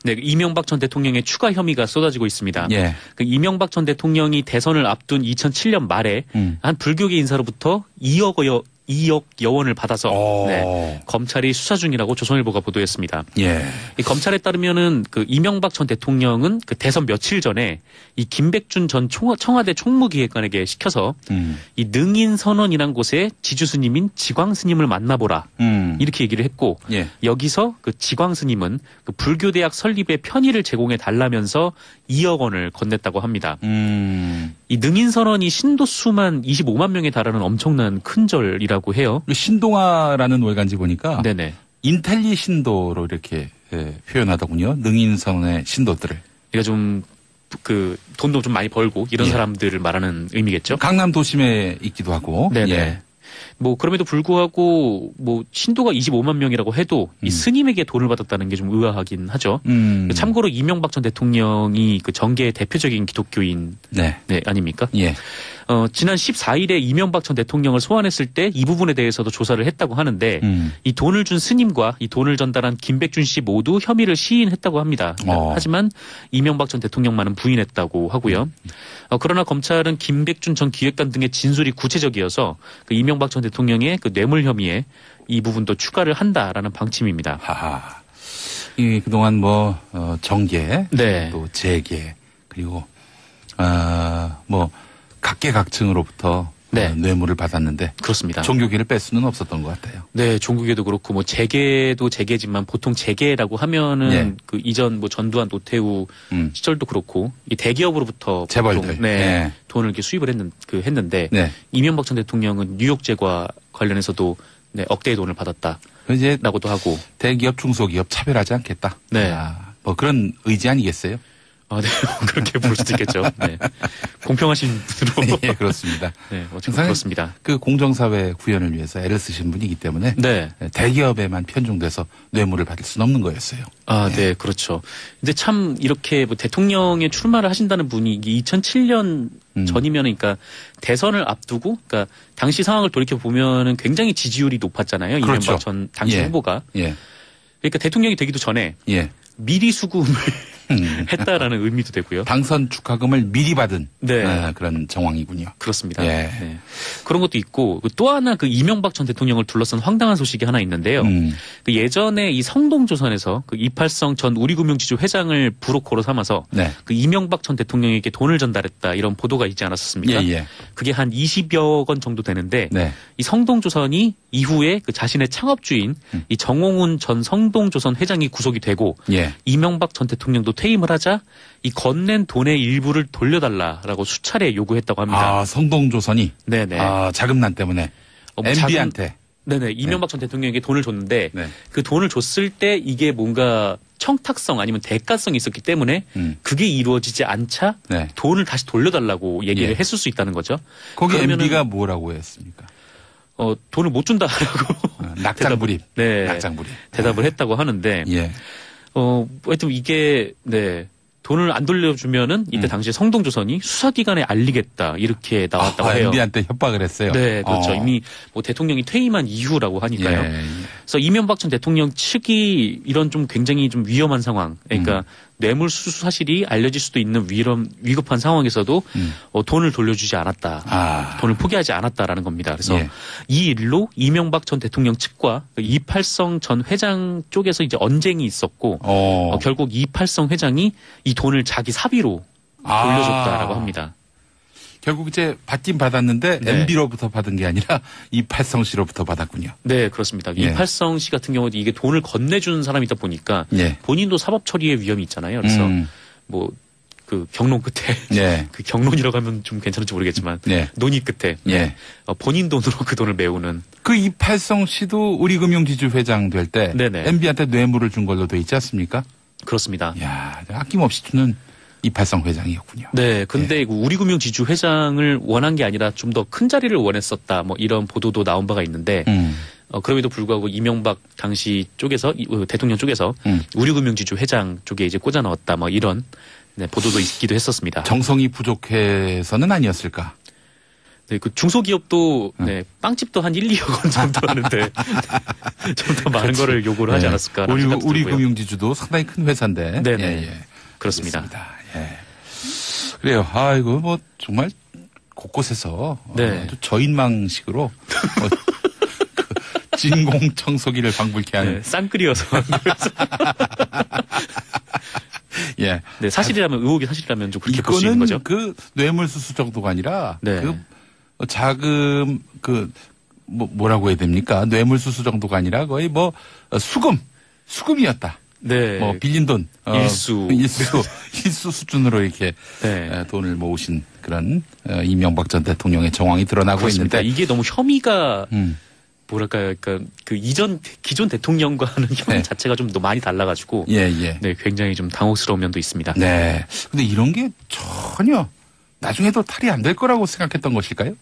네, 이명박 전 대통령의 추가 혐의가 쏟아지고 있습니다. 예. 그 이명박 전 대통령이 대선을 앞둔 2007년 말에 한 불교계 인사로부터 2억 여원을 받아서 네, 검찰이 수사 중이라고 조선일보가 보도했습니다. 예. 이 검찰에 따르면은 그 이명박 전 대통령은 그 대선 며칠 전에 이 김백준 전 청와대 총무기획관에게 시켜서 이 능인선원이란 곳에 지주 스님인 지광 스님을 만나보라 이렇게 얘기를 했고 예. 여기서 그 지광 스님은 그 불교대학 설립에 편의를 제공해 달라면서 2억 원을 건넸다고 합니다. 이 능인선원이 신도 수만 25만 명에 달하는 엄청난 큰 절이라고 해요. 신동아라는 월간지 보니까 네네. 인텔리 신도로 이렇게 표현하더군요. 능인선의 신도들을. 그러니까 좀 그 돈도 좀 많이 벌고 이런 예. 사람들을 말하는 의미겠죠. 강남 도심에 있기도 하고. 네네. 예. 뭐 그럼에도 불구하고 뭐 신도가 25만 명이라고 해도 이 스님에게 돈을 받았다는 게 좀 의아하긴 하죠. 참고로 이명박 전 대통령이 그 정계의 대표적인 기독교인 네. 네, 아닙니까? 예. 지난 14일에 이명박 전 대통령을 소환했을 때 이 부분에 대해서도 조사를 했다고 하는데 이 돈을 준 스님과 이 돈을 전달한 김백준 씨 모두 혐의를 시인했다고 합니다. 하지만 이명박 전 대통령만은 부인했다고 하고요. 그러나 검찰은 김백준 전 기획관 등의 진술이 구체적이어서 그 이명박 전 대통령의 그 뇌물 혐의에 이 부분도 추가를 한다라는 방침입니다. 하하. 이 그동안 뭐 정계, 네. 또 재계, 그리고 뭐 각계각층으로부터 네. 뇌물을 받았는데 그렇습니다. 종교계를 뺄 수는 없었던 것 같아요. 네, 종교계도 그렇고 뭐 재계도 재계지만 보통 재계라고 하면은 네. 그 이전 뭐 전두환 노태우 시절도 그렇고 이 대기업으로부터 재벌들. 보통, 네, 네. 돈을 이렇게 수입을 했는데 네. 이명박 전 대통령은 뉴욕제과 관련해서도 네, 억대의 돈을 받았다라고도 이제 하고 대기업, 중소기업 차별하지 않겠다. 네. 뭐 그런 의지 아니겠어요? 네, 그렇게 볼 수도 있겠죠. 네. 공평하신 분으로. 예, 그렇습니다. 네, 어쨌든 그렇습니다. 그 공정사회 구현을 위해서 애를 쓰신 분이기 때문에 네. 대기업에만 편중돼서 뇌물을 받을 수는 없는 거였어요. 네, 그렇죠. 근데 참 이렇게 뭐 대통령에 출마를 하신다는 분이 2007년 전이면 그러니까 대선을 앞두고 그러니까 당시 상황을 돌이켜 보면은 굉장히 지지율이 높았잖아요. 그렇죠. 이명박 전 당시 예. 후보가. 예. 그러니까 대통령이 되기도 전에 예. 미리 수금을 했다라는 의미도 되고요. 당선 축하금을 미리 받은 네. 그런 정황이군요. 그렇습니다. 예. 네. 그런 것도 있고 또 하나 그 이명박 전 대통령을 둘러싼 황당한 소식이 하나 있는데요. 그 예전에 이 성동조선에서 그 이팔성 전 우리금융지주 회장을 브로커로 삼아서 네. 그 이명박 전 대통령에게 돈을 전달했다 이런 보도가 있지 않았었습니까? 예, 예. 그게 한 20여 건 정도 되는데 네. 이 성동조선이 이후에 그 자신의 창업주인 이 정홍훈 전 성동조선 회장이 구속이 되고 예. 이명박 전 대통령도 퇴임을 하자 이 건넨 돈의 일부를 돌려달라라고 수차례 요구했다고 합니다. 성동조선이 네네. 자금난 때문에 뭐 MB한테 네네. 이명박 전 대통령에게 돈을 줬는데 네. 그 돈을 줬을 때 이게 뭔가 청탁성 아니면 대가성이 있었기 때문에 그게 이루어지지 않자 네. 돈을 다시 돌려달라고 얘기를 예. 했을 수 있다는 거죠. 거기 그러면은 MB가 뭐라고 했습니까? 돈을 못 준다라고 낙장불입. 네. 낙장불입. 대답을 했다고 하는데 예. 하여튼 이게 네. 돈을 안 돌려주면은 이때 당시에 성동조선이 수사기관에 알리겠다 이렇게 나왔다고 해요. MB한테 협박을 했어요. 네, 그렇죠. 이미 뭐 대통령이 퇴임한 이후라고 하니까요. 예. 그래서 이명박 전 대통령 측이 이런 좀 굉장히 좀 위험한 상황, 그러니까 뇌물 수수 사실이 알려질 수도 있는 위급한 상황에서도 돈을 돌려주지 않았다, 돈을 포기하지 않았다라는 겁니다. 그래서 예. 이 일로 이명박 전 대통령 측과 이팔성 전 회장 쪽에서 이제 언쟁이 있었고 결국 이팔성 회장이 이 돈을 자기 사비로 돌려줬다라고 합니다. 결국 이제 받긴 받았는데 네. MB로부터 받은 게 아니라 이팔성 씨로부터 받았군요. 네, 그렇습니다. 예. 이팔성 씨 같은 경우도 이게 돈을 건네주는 사람이다 보니까 예. 본인도 사법 처리의 위험이 있잖아요. 그래서 뭐 그 경론 끝에 네. 그 경론이라고 하면 좀 괜찮을지 모르겠지만 네. 논의 끝에 예. 본인 돈으로 그 돈을 메우는 그 이팔성 씨도 우리금융지주 회장 될 때 네네. MB한테 뇌물을 준 걸로 돼 있지 않습니까? 그렇습니다. 야, 아낌없이 주는 이팔성 회장이었군요. 네, 근데 우리금융지주 회장을 원한 게 아니라 좀 더 큰 자리를 원했었다. 뭐 이런 보도도 나온 바가 있는데 그럼에도 불구하고 이명박 당시 쪽에서 대통령 쪽에서 우리금융지주 회장 쪽에 이제 꽂아 넣었다. 뭐 이런 보도도 있기도 했었습니다. 정성이 부족해서는 아니었을까? 네, 그 중소기업도 네, 빵집도 한 1, 2억 원 정도 하는데 좀 더 많은 거를 요구를 하지 않았을까. 우리 금융지주도 상당히 큰 회사인데. 네, 예. 그렇습니다. 알겠습니다. 예. 그래요. 이거 뭐 정말 곳곳에서 네. 저인망식으로 그 진공 청소기를 방불케 하는. 네, 쌍끌이어서. 예. 네, 사실이라면 의혹이 사실이라면 좀 그렇게 볼 수 있는 거죠. 그 뇌물수수 정도가 아니라 네. 그 자금 뭐라고 해야 됩니까? 뇌물수수 정도가 아니라 거의 뭐 수금이었다. 네. 뭐 빌린 돈 일수 수준으로 이렇게 네. 돈을 모으신 그런 이명박 전 대통령의 정황이 드러나고 그렇습니다. 있는데 이게 너무 혐의가 뭐랄까요, 그러니까 그 기존 대통령과 하는 혐의 네. 자체가 좀 더 많이 달라가지고 예. 네, 굉장히 좀 당혹스러운 면도 있습니다. 네. 근데 이런 게 전혀 나중에도 탈이 안 될 거라고 생각했던 것일까요?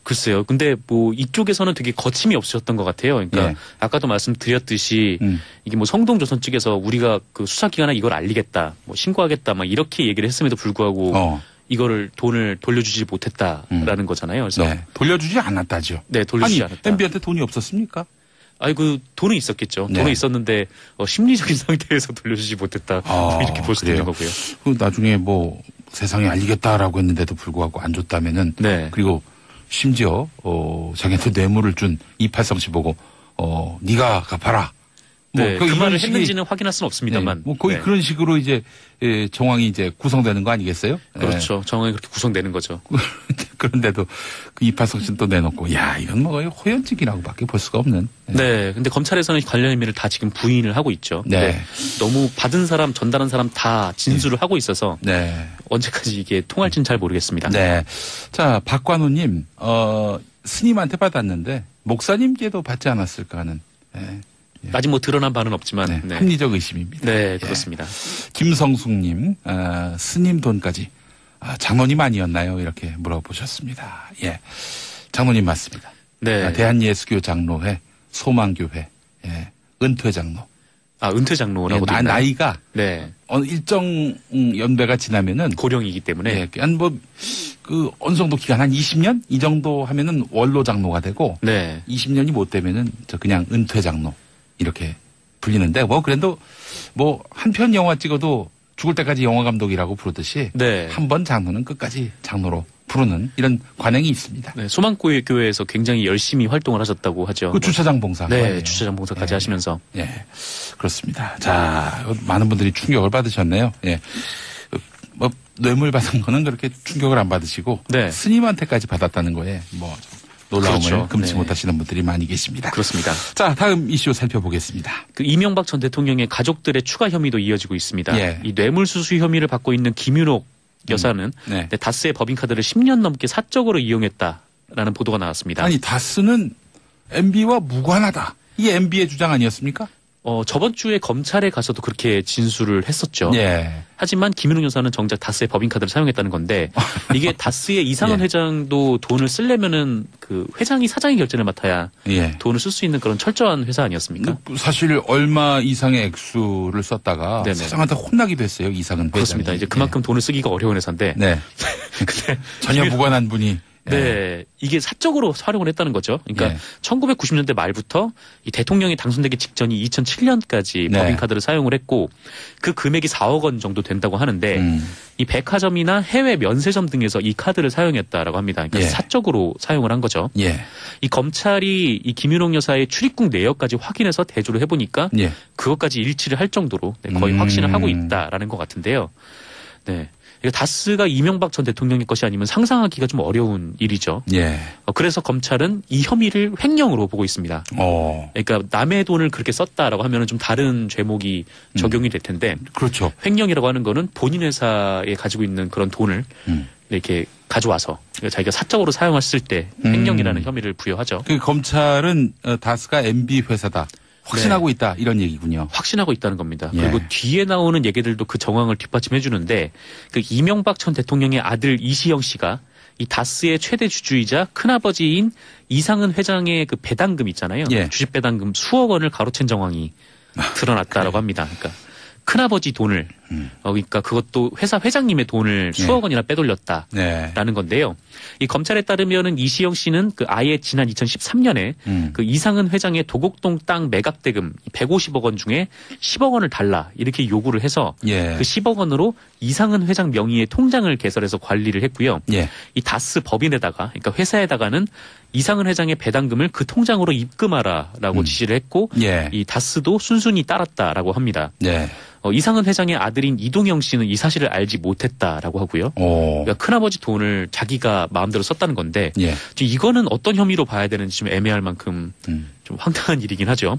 글쎄요. 근데 뭐 이쪽에서는 되게 거침이 없으셨던 것 같아요. 그러니까 예. 아까도 말씀드렸듯이 이게 뭐 성동조선 측에서 우리가 그 수사기관에 이걸 알리겠다, 뭐 신고하겠다, 막 이렇게 얘기를 했음에도 불구하고 이거를 돈을 돌려주지 못했다라는 거잖아요. 그래서 네. 돌려주지 않았다죠. 네, 돌려주지 않았다. MB한테 돈이 없었습니까? 그 돈은 있었겠죠. 네. 돈은 있었는데 심리적인 상태에서 돌려주지 못했다. 뭐 이렇게 볼 수도 있는 거고요. 나중에 뭐 세상에 알리겠다라고 했는데도 불구하고 안 줬다면은 네. 그리고 심지어 자기한테 뇌물을 준 이팔성 씨 보고 네가 갚아라. 네, 그 말을 했는지는 확인할 수는 없습니다만. 네, 뭐 거의 그런 식으로 이제 정황이 이제 구성되는 거 아니겠어요? 그렇죠. 정황이 그렇게 구성되는 거죠. 그런데도 그 이팔성 씨는 또 내놓고 이건 뭐 거의 호연직이라고밖에 볼 수가 없는. 네. 근데 검찰에서는 관련 혐의를 다 지금 부인을 하고 있죠. 네. 너무 받은 사람, 전달한 사람 다 진술을 하고 있어서 네. 언제까지 이게 통할지는 잘 모르겠습니다. 네. 자, 박관우님, 스님한테 받았는데 목사님께도 받지 않았을까 하는. 네. 아직 뭐 드러난 바는 없지만 네. 합리적 의심입니다. 네, 그렇습니다. 김성숙님, 스님 돈까지 장로님 아니었나요? 이렇게 물어보셨습니다. 예, 장로님 맞습니다. 네. 대한예수교 장로회, 소망교회, 은퇴 장로. 은퇴 장로라고 나이가 네. 일정 연배가 지나면은 고령이기 때문에 어느 정도 기간 한 20년 이 정도 하면은 원로 장로가 되고 네. 20년이 못 되면은 그냥 은퇴 장로 이렇게 불리는데 그래도 한 편 영화 찍어도 죽을 때까지 영화 감독이라고 부르듯이 네. 한 번 장로는 끝까지 장로로 부르는 이런 관행이 있습니다. 네, 소망교회에서 굉장히 열심히 활동을 하셨다고 하죠. 그 주차장 봉사. 네, 주차장 봉사까지 하시면서. 예, 그렇습니다. 자, 많은 분들이 충격을 받으셨네요. 예, 뇌물 받은 거는 그렇게 충격을 안 받으시고 네. 스님한테까지 받았다는 거에 놀라움을 그렇죠. 금치 네. 못하시는 분들이 많이 계십니다. 그렇습니다. 자, 다음 이슈 살펴보겠습니다. 이명박 전 대통령의 가족들의 추가 혐의도 이어지고 있습니다. 예. 이 뇌물수수 혐의를 받고 있는 김윤옥 여사는 네. 다스의 법인카드를 10년 넘게 사적으로 이용했다라는 보도가 나왔습니다. 아니, 다스는 MB와 무관하다. 이게 MB의 주장 아니었습니까? 저번 주에 검찰에 가서도 그렇게 진술을 했었죠. 예. 하지만 김윤옥 여사는 정작 다스의 법인카드를 사용했다는 건데 이게 다스의 이상원 예. 회장도 돈을 쓰려면은 그 회장이 사장이 결정을 맡아야 돈을 쓸 수 있는 그런 철저한 회사 아니었습니까? 사실 얼마 이상의 액수를 썼다가 네네. 사장한테 혼나기도 했어요. 이상은 회장이. 그렇습니다. 이제 그만큼 돈을 쓰기가 어려운 회사인데. 네. 근데 전혀 무관한 분이. 네, 이게 사적으로 활용을 했다는 거죠. 그러니까 1990년대 말부터 이 대통령이 당선되기 직전이 2007년까지 법인카드를 사용을 했고 그 금액이 4억 원 정도 된다고 하는데 이 백화점이나 해외 면세점 등에서 이 카드를 사용했다라고 합니다. 그러니까 사적으로 사용을 한 거죠. 이 검찰이 이 김윤옥 여사의 출입국 내역까지 확인해서 대조를 해보니까 그것까지 일치를 할 정도로 거의 확신을 하고 있다라는 것 같은데요. 네. 다스가 이명박 전 대통령의 것이 아니면 상상하기가 좀 어려운 일이죠. 그래서 검찰은 이 혐의를 횡령으로 보고 있습니다. 그러니까 남의 돈을 그렇게 썼다라고 하면 좀 다른 죄목이 적용이 될 텐데. 그렇죠. 횡령이라고 하는 거는 본인 회사에 가지고 있는 그런 돈을 이렇게 가져와서 자기가 사적으로 사용했을 때 횡령이라는 혐의를 부여하죠. 그 검찰은 다스가 MB 회사다. 확신하고 있다 이런 얘기군요. 확신하고 있다는 겁니다. 그리고 뒤에 나오는 얘기들도 그 정황을 뒷받침해 주는데 그 이명박 전 대통령의 아들 이시영 씨가 이 다스의 최대 주주이자 큰아버지인 이상은 회장의 그 배당금 있잖아요. 주식 배당금 수억 원을 가로챈 정황이 드러났다라고 합니다. 그러니까 큰아버지 돈을 그러니까 그것도 회사 회장님의 돈을 수억 원이나 빼돌렸다라는 건데요. 이 검찰에 따르면은 이시영 씨는 그 아예 지난 2013년에 그 이상은 회장의 도곡동 땅 매각 대금 150억 원 중에 10억 원을 달라 이렇게 요구를 해서 그 10억 원으로 이상은 회장 명의의 통장을 개설해서 관리를 했고요. 이 다스 법인에다가 그러니까 회사에다가는 이상은 회장의 배당금을 그 통장으로 입금하라라고 지시를 했고 이 다스도 순순히 따랐다라고 합니다. 이상은 회장의 아들인 이동영 씨는 이 사실을 알지 못했다라고 하고요. 그러니까 큰아버지 돈을 자기가 마음대로 썼다는 건데 이거는 어떤 혐의로 봐야 되는지 좀 애매할 만큼 좀 황당한 일이긴 하죠.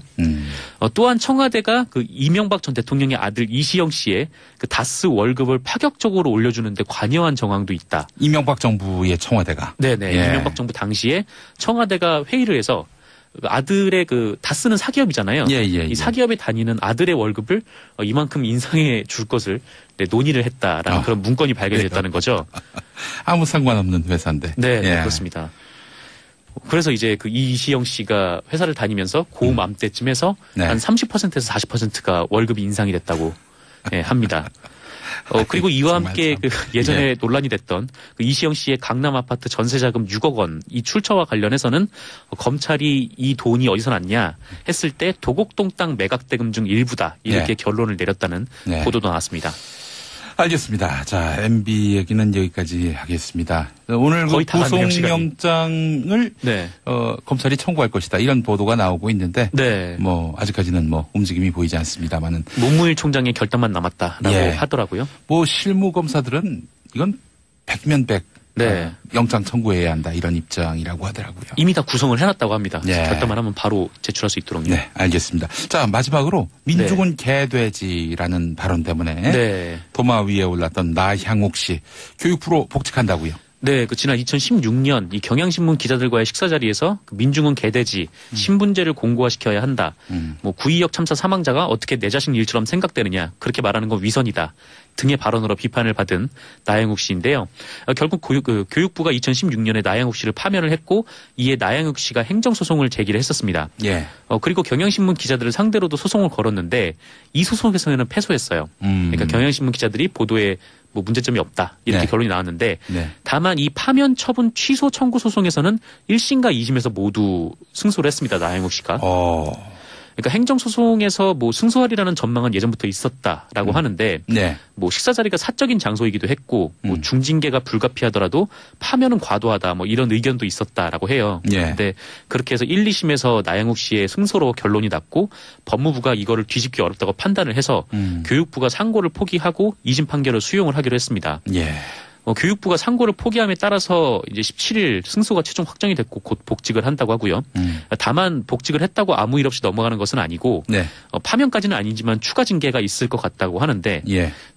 또한 청와대가 그 이명박 전 대통령의 아들 이시영 씨의 그 다스 월급을 파격적으로 올려주는데 관여한 정황도 있다. 이명박 정부의 청와대가. 네네. 이명박 정부 당시에 청와대가 회의를 해서 아들의 그 다스는 사기업이잖아요. 이 사기업에 다니는 아들의 월급을 이만큼 인상해 줄 것을 논의를 했다라는 그런 문건이 발견됐다는 거죠. 아무 상관없는 회사인데. 네, 그렇습니다. 그래서 이제 그 이시영 씨가 회사를 다니면서 고맘 때쯤에서 한 30%에서 40%가 월급이 인상이 됐다고 합니다. 그리고 이와 함께 그 예전에 논란이 됐던 그 이시영 씨의 강남 아파트 전세자금 6억 원 이 출처와 관련해서는 검찰이 이 돈이 어디서 났냐 했을 때 도곡동 땅 매각 대금 중 일부다 이렇게 결론을 내렸다는 보도도 나왔습니다. 알겠습니다. 자, MB 얘기는 여기까지 하겠습니다. 오늘 그 구속영장을 검찰이 청구할 것이다 이런 보도가 나오고 있는데 뭐 아직까지는 뭐 움직임이 보이지 않습니다만은 문무일 총장의 결단만 남았다라고 하더라고요. 뭐 실무 검사들은 이건 100면 100 영장 청구해야 한다 이런 입장이라고 하더라고요. 이미 다 구성을 해놨다고 합니다. 결단만 하면 바로 제출할 수 있도록요. 네, 알겠습니다. 자, 마지막으로 민중은 개돼지라는 발언 때문에 도마 위에 올랐던 나향욱 씨 교육부로 복직한다고요. 네, 그 지난 2016년 이 경향신문 기자들과의 식사 자리에서 그 민중은 개돼지 신분제를 공고화시켜야 한다. 뭐 구의역 참사 사망자가 어떻게 내 자식 일처럼 생각되느냐 그렇게 말하는 건 위선이다. 등의 발언으로 비판을 받은 나향욱 씨인데요. 결국 교육부가 2016년에 나향욱 씨를 파면을 했고 이에 나향욱 씨가 행정소송을 제기를 했었습니다. 그리고 경향신문 기자들을 상대로도 소송을 걸었는데 이 소송에서는 패소했어요. 그러니까 경향신문 기자들이 보도에 뭐 문제점이 없다 이렇게 결론이 나왔는데 다만 이 파면 처분 취소 청구 소송에서는 1심과 2심에서 모두 승소를 했습니다. 나향욱 씨가. 그러니까 행정소송에서 뭐 승소하리라는 전망은 예전부터 있었다라고 하는데 뭐 식사 자리가 사적인 장소이기도 했고 뭐 중징계가 불가피하더라도 파면은 과도하다 뭐 이런 의견도 있었다라고 해요. 근데 그렇게 해서 1, 2심에서 나향욱 씨의 승소로 결론이 났고 법무부가 이거를 뒤집기 어렵다고 판단을 해서 교육부가 상고를 포기하고 2심 판결을 수용을 하기로 했습니다. 교육부가 상고를 포기함에 따라서 이제 17일 승소가 최종 확정이 됐고 곧 복직을 한다고 하고요. 다만 복직을 했다고 아무 일 없이 넘어가는 것은 아니고 파면까지는 아니지만 추가 징계가 있을 것 같다고 하는데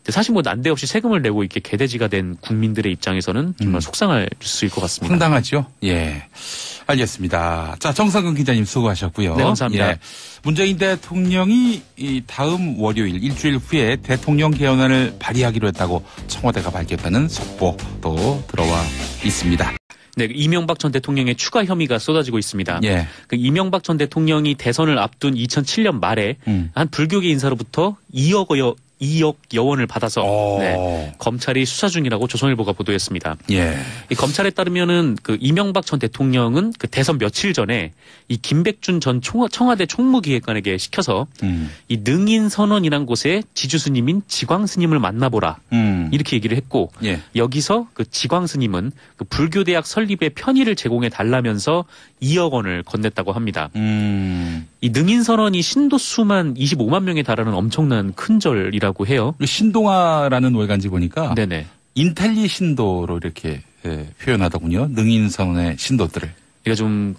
사실 뭐 난데없이 세금을 내고 이렇게 개돼지가 된 국민들의 입장에서는 정말 속상할 수일 것 같습니다. 황당하죠. 알겠습니다. 자, 정상근 기자님 수고하셨고요. 네, 감사합니다. 문재인 대통령이 이 다음 월요일 일주일 후에 대통령 개헌안을 발의하기로 했다고 청와대가 밝혔다는 속보도 들어와 있습니다. 네, 이명박 전 대통령의 추가 혐의가 쏟아지고 있습니다. 그 이명박 전 대통령이 대선을 앞둔 2007년 말에 한 불교계 인사로부터 2억 여원을 받아서 검찰이 수사 중이라고 조선일보가 보도했습니다. 이 검찰에 따르면은 그 이명박 전 대통령은 그 대선 며칠 전에 이 김백준 전 청와대 총무기획관에게 시켜서 이 능인선원이란 곳에 지주스님인 지광스님을 만나보라 이렇게 얘기를 했고 여기서 그 지광스님은 그 불교대학 설립에 편의를 제공해 달라면서 2억 원을 건넸다고 합니다. 이 능인선원이 신도 수만 25만 명에 달하는 엄청난 큰 절이라고 해요. 신동아라는 월간지 보니까 인텔리 신도로 이렇게 표현하더군요. 능인선원의 신도들을. 그러니까 좀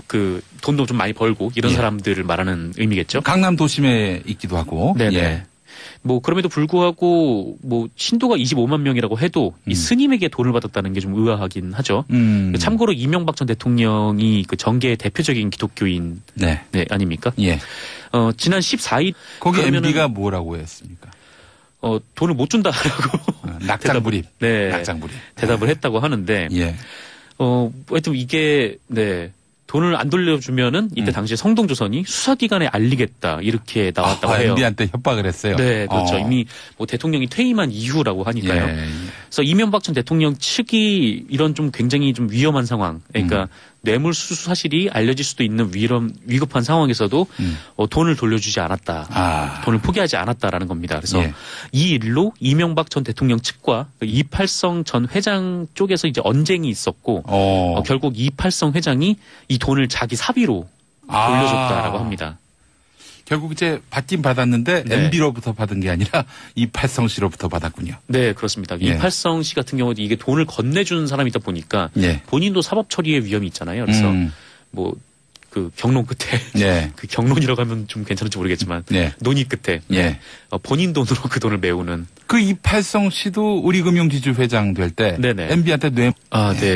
그 돈도 좀 많이 벌고 이런 사람들을 말하는 의미겠죠. 강남 도심에 있기도 하고. 뭐 그럼에도 불구하고 뭐 신도가 25만 명이라고 해도 이 스님에게 돈을 받았다는 게 좀 의아하긴 하죠. 참고로 이명박 전 대통령이 그 정계의 대표적인 기독교인 아닙니까? 지난 14일 거기 MB가 뭐라고 했습니까? 돈을 못 준다라고 낙장불입. 낙장불입. 대답을 했다고 하는데 하여튼 이게 돈을 안 돌려주면은 이때 당시에 성동조선이 수사기관에 알리겠다 이렇게 나왔다고 해요. MB한테 협박을 했어요. 네, 그렇죠. 이미 뭐 대통령이 퇴임한 이후라고 하니까요. 예. 그래서 이명박 전 대통령 측이 이런 좀 굉장히 좀 위험한 상황, 그러니까 뇌물수수 사실이 알려질 수도 있는 위급한 상황에서도 돈을 돌려주지 않았다, 돈을 포기하지 않았다라는 겁니다. 그래서 이 일로 이명박 전 대통령 측과 이팔성 전 회장 쪽에서 이제 언쟁이 있었고 결국 이팔성 회장이 이 돈을 자기 사비로 돌려줬다라고 합니다. 결국 이제 받긴 받았는데 MB로부터 받은 게 아니라 이팔성 씨로부터 받았군요. 네, 그렇습니다. 이팔성 씨 같은 경우도 이게 돈을 건네준 사람이다 보니까 본인도 사법 처리의 위험이 있잖아요. 그래서 뭐 그 경론 끝에 그 경론이라고 하면 좀 괜찮을지 모르겠지만 논의 끝에 본인 돈으로 그 돈을 메우는 그 이팔성 씨도 우리금융지주 회장 될 때 MB한테 네,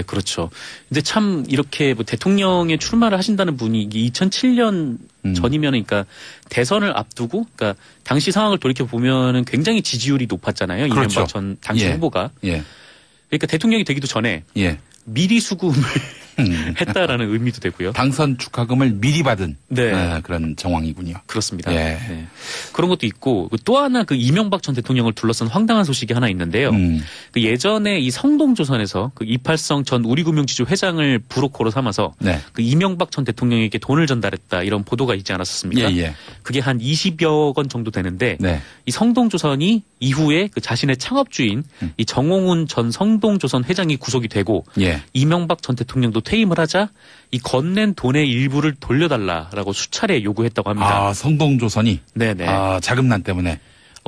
그렇죠. 근데 참 이렇게 뭐 대통령에 출마를 하신다는 분이 2007년 전이면 그러니까 대선을 앞두고 그러니까 당시 상황을 돌이켜 보면은 굉장히 지지율이 높았잖아요. 그렇죠. 이명박 전 당시 후보가. 그러니까 대통령이 되기도 전에 미리 수금을 했다라는 의미도 되고요. 당선 축하금을 미리 받은 그런 정황이군요. 그렇습니다. 네. 그런 것도 있고 또 하나 그 이명박 전 대통령을 둘러싼 황당한 소식이 하나 있는데요. 그 예전에 이 성동조선에서 그 이팔성 전 우리금융지주 회장을 브로커로 삼아서 그 이명박 전 대통령에게 돈을 전달했다 이런 보도가 있지 않았었습니까? 그게 한 20여 건 정도 되는데 이 성동조선이 이후에 그 자신의 창업주인 이 정홍훈 전 성동조선 회장이 구속이 되고 이명박 전 대통령도 퇴임을 하자 이 건넨 돈의 일부를 돌려달라라고 수차례 요구했다고 합니다. 성동조선이? 네네. 자금난 때문에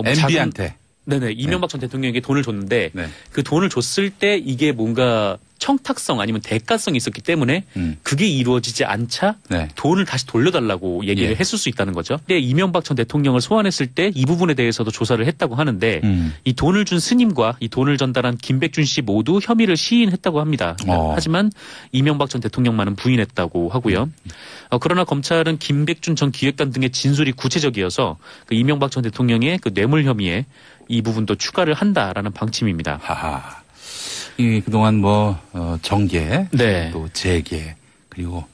MB한테? 네네. 이명박 전 대통령에게 돈을 줬는데 그 돈을 줬을 때 이게 뭔가 청탁성 아니면 대가성이 있었기 때문에 그게 이루어지지 않자 돈을 다시 돌려달라고 얘기를 했을 수 있다는 거죠. 근데 이명박 전 대통령을 소환했을 때 이 부분에 대해서도 조사를 했다고 하는데 이 돈을 준 스님과 이 돈을 전달한 김백준 씨 모두 혐의를 시인했다고 합니다. 하지만 이명박 전 대통령만은 부인했다고 하고요. 그러나 검찰은 김백준 전 기획관 등의 진술이 구체적이어서 그 이명박 전 대통령의 그 뇌물 혐의에 이 부분도 추가를 한다라는 방침입니다. 하하. 그동안 정계, 또 재계, 그리고,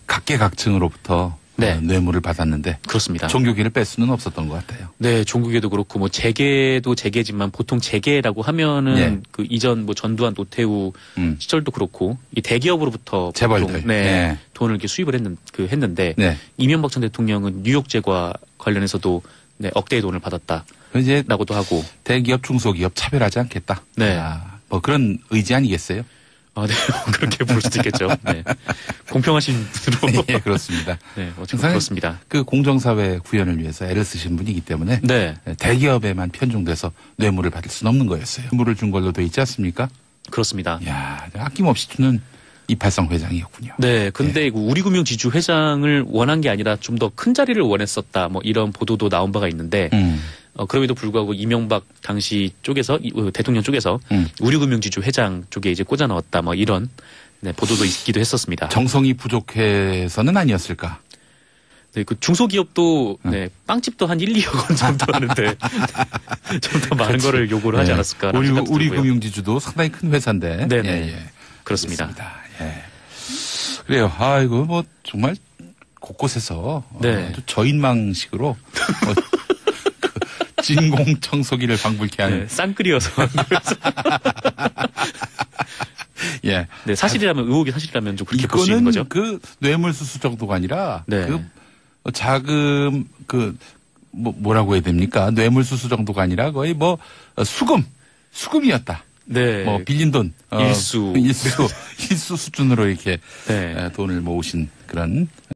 각계각층으로부터 뇌물을 받았는데. 그렇습니다. 종교계를 뺄 수는 없었던 것 같아요. 네, 종교계도 그렇고, 재계도 재계지만 보통 재계라고 하면은 그 이전 전두환 노태우 시절도 그렇고, 이 대기업으로부터 재벌들. 돈을 이렇게 수입을 했는데, 이명박 전 대통령은 뉴욕제과 관련해서도 억대의 돈을 받았다. 이제 라고도 하고 대기업 중소기업 차별하지 않겠다. 그런 의지 아니겠어요? 네, 그렇게 볼 수도 있겠죠. 공평하신 분으로. 그렇습니다. 그렇습니다. 그 공정사회 구현을 위해서 애를 쓰신 분이기 때문에 대기업에만 편중돼서 뇌물을 받을 수는 없는 거였어요. 뇌물을 준 걸로 돼 있지 않습니까? 그렇습니다. 아낌없이 주는 이팔성 회장이었군요. 네, 근데 우리금융지주 회장을 원한 게 아니라 좀 더 큰 자리를 원했었다. 이런 보도도 나온 바가 있는데 그럼에도 불구하고 이명박 당시 쪽에서 대통령 쪽에서 우리금융지주 회장 쪽에 이제 꽂아 넣었다. 이런 보도도 있기도 했었습니다. 정성이 부족해서는 아니었을까? 네, 그 중소기업도 빵집도 한 1, 2억 원 정도 하는데 좀 더 많은 거를 요구를 하지 않았을까라는 생각도 들고요. 우리금융지주도 상당히 큰 회사인데. 그렇습니다. 그래요. 이거 정말 곳곳에서 아주 저인망식으로 진공 청소기를 방불케 하는 쌍끌이어서 사실이라면 의혹이 사실이라면 좀 그렇게 볼 수 있는 거죠. 그 뇌물수수 정도가 아니라 그 자금 뭐라고 해야 됩니까? 뇌물수수 정도가 아니라 거의 수금이었다. 빌린 돈 일수 수준으로 이렇게 돈을 모으신 그런